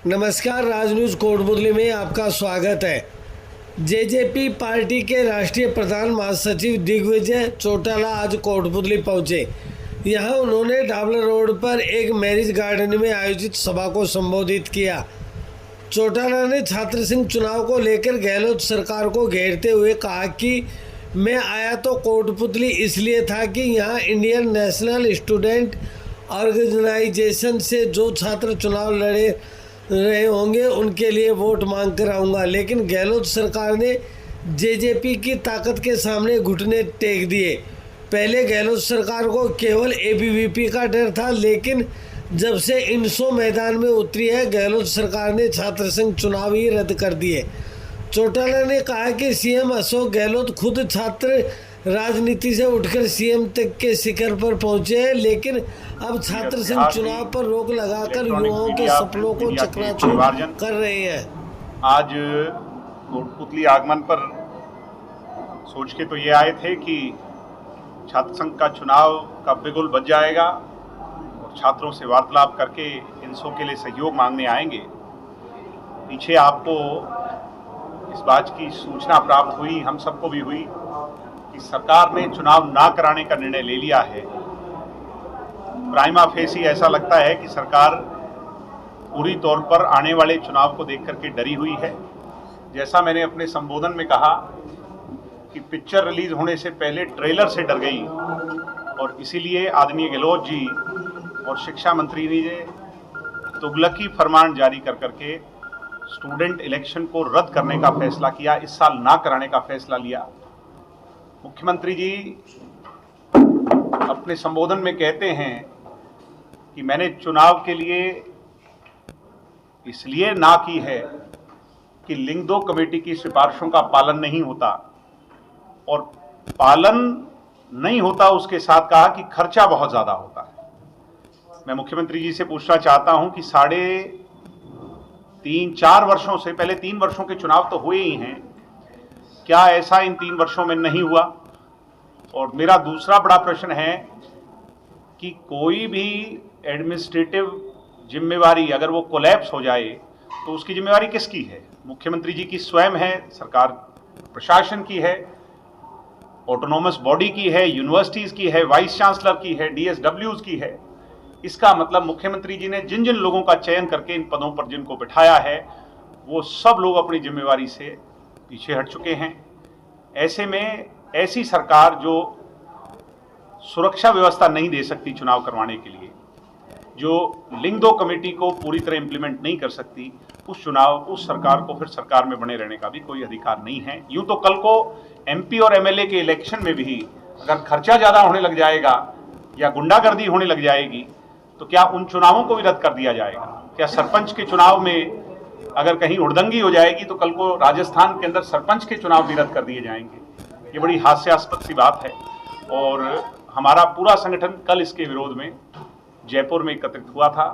नमस्कार, राज न्यूज़ कोटपुतली में आपका स्वागत है। जेजेपी पार्टी के राष्ट्रीय प्रधान महासचिव दिग्विजय चौटाला आज कोटपुतली पहुंचे। यहां उन्होंने डाबला रोड पर एक मैरिज गार्डन में आयोजित सभा को संबोधित किया। चौटाला ने छात्र संघ चुनाव को लेकर गहलोत सरकार को घेरते हुए कहा कि मैं आया तो कोटपुतली इसलिए था कि यहाँ इंडियन नेशनल स्टूडेंट ऑर्गेनाइजेशन से जो छात्र चुनाव लड़े रहे होंगे उनके लिए वोट मांग कर आऊँगा। लेकिन गहलोत सरकार ने जेजेपी की ताकत के सामने घुटने टेक दिए। पहले गहलोत सरकार को केवल एबीवीपी का डर था, लेकिन जब से इनसो मैदान में उतरी है, गहलोत सरकार ने छात्र संघ चुनाव ही रद्द कर दिए। चौटाला ने कहा कि सीएम अशोक गहलोत खुद छात्र राजनीति से उठकर सीएम तक के शिखर पर पहुंचे हैं, लेकिन अब छात्र संघ चुनाव पर रोक लगाकर युवाओं के सपनों को चकनाचूर कर रहे हैं। आज कोटपुतली आगमन पर सोच के तो ये आए थे कि छात्र संघ का चुनाव का बिगुल बज जाएगा और छात्रों से वार्तालाप करके इनसो के लिए सहयोग मांगने आएंगे। पीछे आपको इस बात की सूचना प्राप्त हुई, हम सबको भी हुई, कि सरकार ने चुनाव ना कराने का निर्णय ले लिया है। प्राइमा फेसी ऐसा लगता है कि सरकार पूरी तौर पर आने वाले चुनाव को देख करके डरी हुई है। जैसा मैंने अपने संबोधन में कहा कि पिक्चर रिलीज होने से पहले ट्रेलर से डर गई और इसीलिए आदरणीय गहलोत जी और शिक्षा मंत्री ने तुगलकी फरमान जारी कर करके स्टूडेंट इलेक्शन को रद्द करने का फैसला किया, इस साल ना कराने का फैसला लिया। मुख्यमंत्री जी अपने संबोधन में कहते हैं कि मैंने चुनाव के लिए इसलिए ना की है कि लिंग 2 कमेटी की सिफारिशों का पालन नहीं होता, और पालन नहीं होता उसके साथ कहा कि खर्चा बहुत ज़्यादा होता है। मैं मुख्यमंत्री जी से पूछना चाहता हूं कि 3.5-4 वर्षों से, पहले 3 वर्षों के चुनाव तो हुए ही हैं, क्या ऐसा इन 3 वर्षों में नहीं हुआ? और मेरा दूसरा बड़ा प्रश्न है कि कोई भी एडमिनिस्ट्रेटिव जिम्मेवारी अगर वो कोलैप्स हो जाए तो उसकी जिम्मेवारी किसकी है? मुख्यमंत्री जी की स्वयं है, सरकार प्रशासन की है, ऑटोनोमस बॉडी की है, यूनिवर्सिटीज़ की है, वाइस चांसलर की है, डीएसडब्ल्यूज की है। इसका मतलब मुख्यमंत्री जी ने जिन जिन लोगों का चयन करके इन पदों पर जिनको बिठाया है, वो सब लोग अपनी जिम्मेवारी से पीछे हट चुके हैं। ऐसे में ऐसी सरकार जो सुरक्षा व्यवस्था नहीं दे सकती चुनाव करवाने के लिए, जो लिंग 2 कमेटी को पूरी तरह इंप्लीमेंट नहीं कर सकती, उस सरकार को फिर सरकार में बने रहने का भी कोई अधिकार नहीं है। यूं तो कल को एमपी और एमएलए के इलेक्शन में भी अगर खर्चा ज़्यादा होने लग जाएगा या गुंडागर्दी होने लग जाएगी तो क्या उन चुनावों को भी रद्द कर दिया जाएगा? क्या सरपंच के चुनाव में अगर कहीं उड़दंगी हो जाएगी तो कल को राजस्थान के अंदर सरपंच के चुनाव भी रद्द कर दिए जाएंगे? ये बड़ी हास्यास्पद सी बात है। और हमारा पूरा संगठन कल इसके विरोध में जयपुर में एकत्रित हुआ था।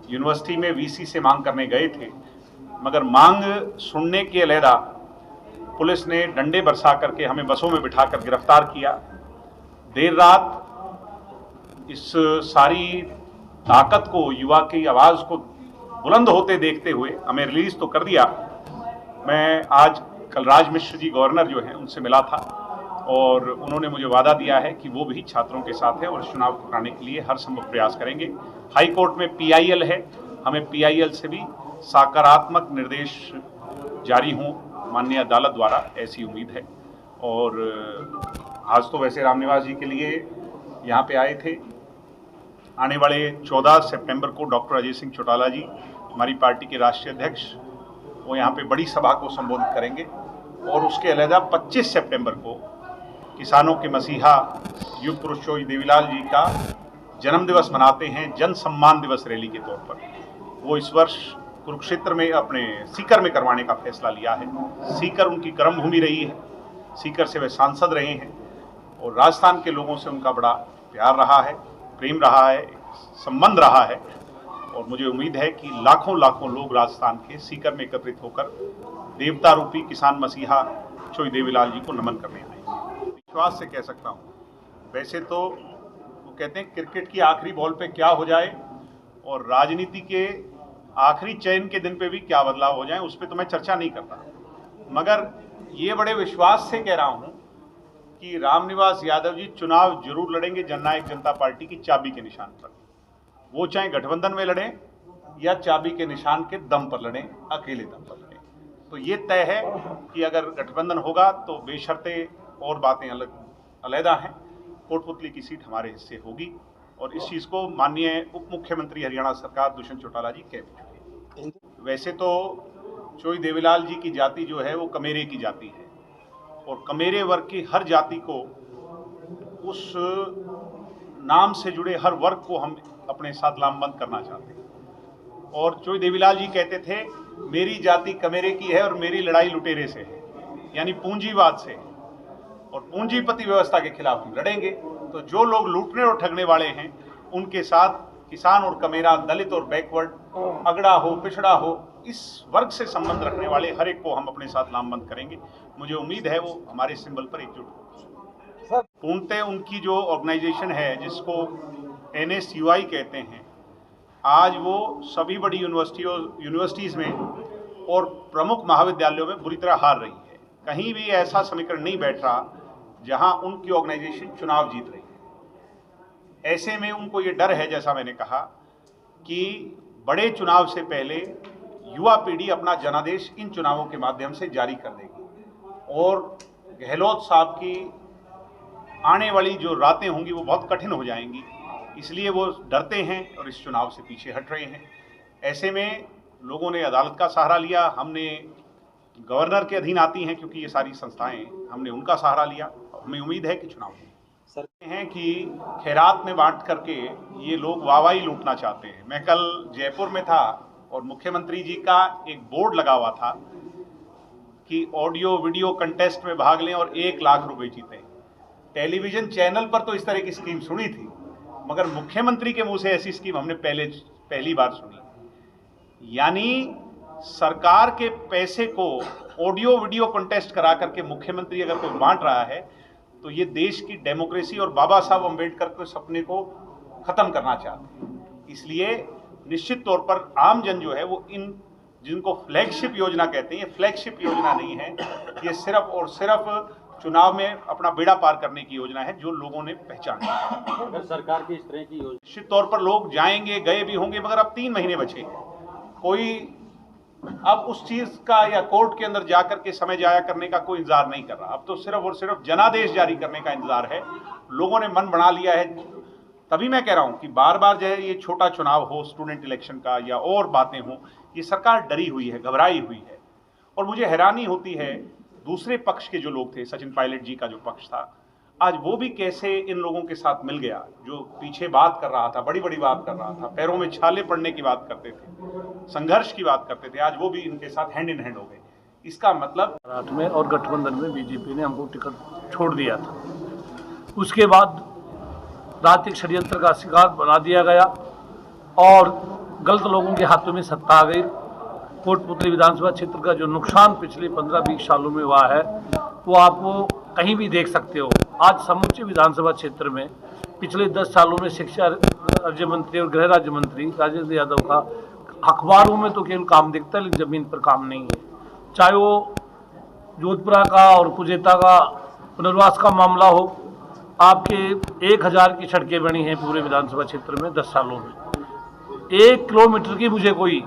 यूनिवर्सिटी में वीसी से मांग करने गए थे, मगर मांग सुनने के अलहदा पुलिस ने डंडे बरसा करके हमें बसों में बिठाकर गिरफ्तार किया। देर रात इस सारी ताकत को, युवा की आवाज़ को बुलंद होते देखते हुए हमें रिलीज तो कर दिया। मैं आज कलराज मिश्र जी गवर्नर जो हैं उनसे मिला था और उन्होंने मुझे वादा दिया है कि वो भी छात्रों के साथ है और इस चुनाव को कराने के लिए हर संभव प्रयास करेंगे। हाई कोर्ट में पीआईएल है, हमें पीआईएल से भी सकारात्मक निर्देश जारी हों माननीय अदालत द्वारा, ऐसी उम्मीद है। और आज तो वैसे रामनिवास जी के लिए यहाँ पे आए थे। आने वाले 14 सितंबर को डॉक्टर अजय सिंह चौटाला जी, हमारी पार्टी के राष्ट्रीय अध्यक्ष, वो यहाँ पे बड़ी सभा को संबोधित करेंगे। और उसके अलावा 25 सितंबर को किसानों के मसीहा युग पुरुष चौधरी देवीलाल जी का जन्मदिवस मनाते हैं, जन सम्मान दिवस रैली के तौर पर। वो इस वर्ष कुरुक्षेत्र में अपने सीकर में करवाने का फैसला लिया है। सीकर उनकी कर्मभूमि रही है, सीकर से वे सांसद रहे हैं और राजस्थान के लोगों से उनका बड़ा प्यार रहा है, प्रेम रहा है, संबंध रहा है। और मुझे उम्मीद है कि लाखों लाखों लोग राजस्थान के सीकर में एकत्रित होकर देवता रूपी किसान मसीहा चौधरी देवीलाल जी को नमन करने आए। विश्वास से कह सकता हूँ, वैसे तो वो कहते हैं क्रिकेट की आखिरी बॉल पे क्या हो जाए, और राजनीति के आखिरी चयन के दिन पे भी क्या बदलाव हो जाए उस पर तो मैं चर्चा नहीं करता, मगर ये बड़े विश्वास से कह रहा हूं कि रामनिवास यादव जी चुनाव जरूर लड़ेंगे जननायक जनता पार्टी की चाबी के निशान पर। वो चाहे गठबंधन में लड़ें या चाबी के निशान के दम पर लड़ें, अकेले दम पर लड़ें। तो ये तय है कि अगर गठबंधन होगा तो बेशर्ते और बातें अलग-अलग हैं, कोटपुतली की सीट हमारे हिस्से होगी और इस चीज़ को माननीय उप मुख्यमंत्री हरियाणा सरकार दुष्यंत चौटाला जी कह भी चुके हैं। वैसे तो चोई देवीलाल जी की जाति जो है वो कमेरे की जाति है और कमेरे वर्ग की हर जाति को, उस नाम से जुड़े हर वर्ग को हम अपने साथ लामबंद करना चाहते हैं। और चोई देवीलाल जी कहते थे मेरी जाति कमेरे की है और मेरी लड़ाई लुटेरे से है, यानी पूंजीवाद से है और पूंजीपति व्यवस्था के खिलाफ हम लड़ेंगे। तो जो लोग लूटने और ठगने वाले हैं उनके साथ किसान और कमेरा, दलित और बैकवर्ड, अगड़ा हो पिछड़ा हो, इस वर्ग से संबंध रखने वाले हर एक को हम अपने साथ लामबंद करेंगे। मुझे उम्मीद है वो हमारे सिंबल पर एकजुट होंगे। पूर्णतः उनकी जो ऑर्गेनाइजेशन है जिसको NSUI कहते हैं, आज वो सभी बड़ी यूनिवर्सिटीज़ में और प्रमुख महाविद्यालयों में बुरी तरह हार रही है। कहीं भी ऐसा समीकरण नहीं बैठ रहा जहां उनकी ऑर्गेनाइजेशन चुनाव जीत रही है। ऐसे में उनको ये डर है, जैसा मैंने कहा, कि बड़े चुनाव से पहले युवा पीढ़ी अपना जनादेश इन चुनावों के माध्यम से जारी कर देगी और गहलोत साहब की आने वाली जो रातें होंगी वो बहुत कठिन हो जाएंगी। इसलिए वो डरते हैं और इस चुनाव से पीछे हट रहे हैं। ऐसे में लोगों ने अदालत का सहारा लिया, हमने गवर्नर के अधीन आती हैं क्योंकि ये सारी संस्थाएं, हमने उनका सहारा लिया। हमें उम्मीद है कि चुनाव सर हैं कि खैरात में बांट करके ये लोग वाहवाही लूटना चाहते हैं। मैं कल जयपुर में था और मुख्यमंत्री जी का एक बोर्ड लगा हुआ था कि ऑडियो वीडियो कंटेस्ट में भाग लें और 1 लाख रुपए जीतें। टेलीविजन चैनल पर तो इस तरह की स्कीम सुनी थी, मगर मुख्यमंत्री के मुंह से ऐसी स्कीम हमने पहली बार सुनी। यानी सरकार के पैसे को ऑडियो वीडियो कंटेस्ट करा करके मुख्यमंत्री अगर कोई बांट रहा है तो ये देश की डेमोक्रेसी और बाबा साहब अम्बेडकर के सपने को खत्म करना चाहते हैं। इसलिए निश्चित तौर पर आम जन जो है वो इन जिनको फ्लैगशिप योजना कहते हैं, ये फ्लैगशिप योजना नहीं है, ये सिर्फ और सिर्फ चुनाव में अपना बेड़ा पार करने की योजना है जो लोगों ने पहचानी। अगर सरकार की इस तरह की योजना, निश्चित तौर पर लोग जाएंगे, गए भी होंगे, मगर अब 3 महीने बचे हैं। कोई अब उस चीज का या कोर्ट के अंदर जाकर के समय जाया करने का कोई इंतजार नहीं कर रहा। अब तो सिर्फ और सिर्फ जनादेश जारी करने का इंतजार है। लोगों ने मन बना लिया है। तभी मैं कह रहा हूं कि बार बार जो है ये छोटा चुनाव हो, स्टूडेंट इलेक्शन का या और बातें हों, ये सरकार डरी हुई है, घबराई हुई है। और मुझे हैरानी होती है दूसरे पक्ष के जो लोग थे, सचिन पायलट जी का जो पक्ष था, आज वो भी कैसे इन लोगों के साथ मिल गया जो पीछे बात कर रहा था, बड़ी बड़ी बात कर रहा था, पैरों में छाले पड़ने की बात करते थे, संघर्ष की बात करते थे, आज वो भी इनके साथ हैंड इन हैंड हो गए। इसका मतलब 8 में और गठबंधन में बीजेपी ने हमको टिकट छोड़ दिया था। उसके बाद राजनीतिक षड्यंत्र का शिकार बना दिया गया और गलत लोगों के हाथों में सत्ता आ गई। कोटपुतली विधानसभा क्षेत्र का जो नुकसान पिछले 15-20 सालों में हुआ है वो आपको कहीं भी देख सकते हो। आज समूचे विधानसभा क्षेत्र में पिछले 10 सालों में शिक्षा राज्य मंत्री और गृह राज्य मंत्री राजेंद्र यादव का अखबारों में तो केवल काम दिखता है लेकिन जमीन पर काम नहीं है। चाहे वो जोधपुरा का और कुजेता का पुनर्वास का मामला हो, आपके 1000 की सड़कें बनी हैं पूरे विधानसभा क्षेत्र में 10 सालों में। 1 किलोमीटर की मुझे कोई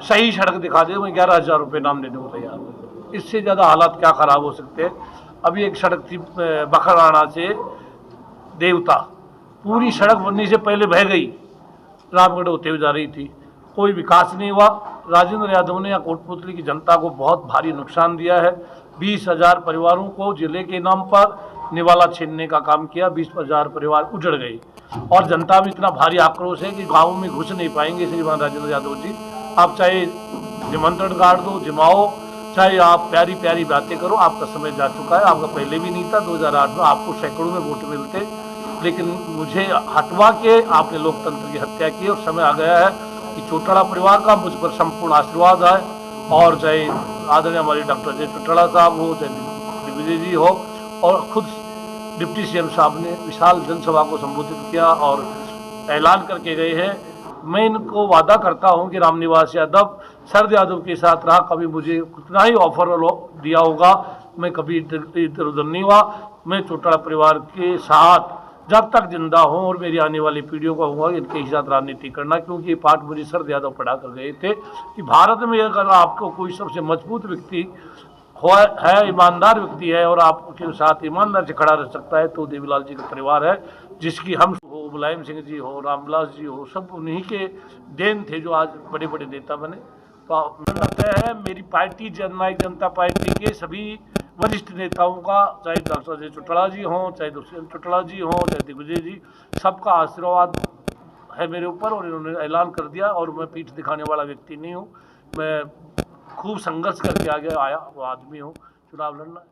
सही सड़क दिखा दे, मैं 11,000 रुपये नाम देने को तैयार हूँ। इससे ज़्यादा हालात क्या ख़राब हो सकते हैं। अभी एक सड़क थी बखराना से देवता, पूरी सड़क बनने से पहले बह गई, रामगढ़ होते हुए जा रही थी, कोई विकास नहीं हुआ। राजेंद्र यादव ने कोटपुतली की जनता को बहुत भारी नुकसान दिया है। 20,000 परिवारों को जिले के नाम पर निवाला छीनने का काम किया, 20,000 परिवार उजड़ गए और जनता में इतना भारी आक्रोश है कि गाँव में घुस नहीं पाएंगे। श्रीमान राजेंद्र यादव जी, आप चाहे निमंत्रण कार्ड दो, जमाओ, चाहे आप प्यारी प्यारी बातें करो, आपका समय जा चुका है। आपका पहले भी नहीं था, 2008 में आपको सैकड़ों में वोट मिलते, लेकिन मुझे हटवा के आपने लोकतंत्र की हत्या की और समय आ गया है कि चौटाला परिवार का मुझ पर संपूर्ण आशीर्वाद है। और चाहे आदरणीय हमारे डॉक्टर जय चौटाला साहब हो, चाहे दिग्विजय जी हो, और खुद डिप्टी सीएम साहब ने विशाल जनसभा को संबोधित किया और ऐलान करके गए हैं मैं इनको वादा करता हूं कि रामनिवास यादव शरद यादव के साथ रहा, कभी मुझे कितना ही ऑफर दिया होगा मैं कभी इधर उधर नहीं हुआ। मैं चौटाला परिवार के साथ जब तक जिंदा हूं और मेरी आने वाली पीढ़ियों को कहूँगा इनके ही साथ राजनीति करना, क्योंकि ये पाठ मुझे शरद यादव पढ़ा कर गए थे कि भारत में अगर आपको कोई सबसे मजबूत व्यक्ति है, ईमानदार व्यक्ति है और आपके साथ ईमानदार से खड़ा रह सकता है तो देवीलाल जी का परिवार है, जिसकी हम हो, मुलायम सिंह जी हो, रामविलास जी हो, सब उन्हीं के देन थे जो आज बड़े बड़े नेता बने। तो लगता है मेरी पार्टी जननायक जनता पार्टी के सभी वरिष्ठ नेताओं का, चाहे डॉक्टर अजय चौटाला जी हों, चाहे दुष्यंत चौटाला जी हों, चाहे दिग्विजय जी, सबका आशीर्वाद है मेरे ऊपर और इन्होंने ऐलान कर दिया। और मैं पीठ दिखाने वाला व्यक्ति नहीं हूँ, मैं खूब संघर्ष करके आगे आया वो आदमी हूँ। चुनाव लड़ना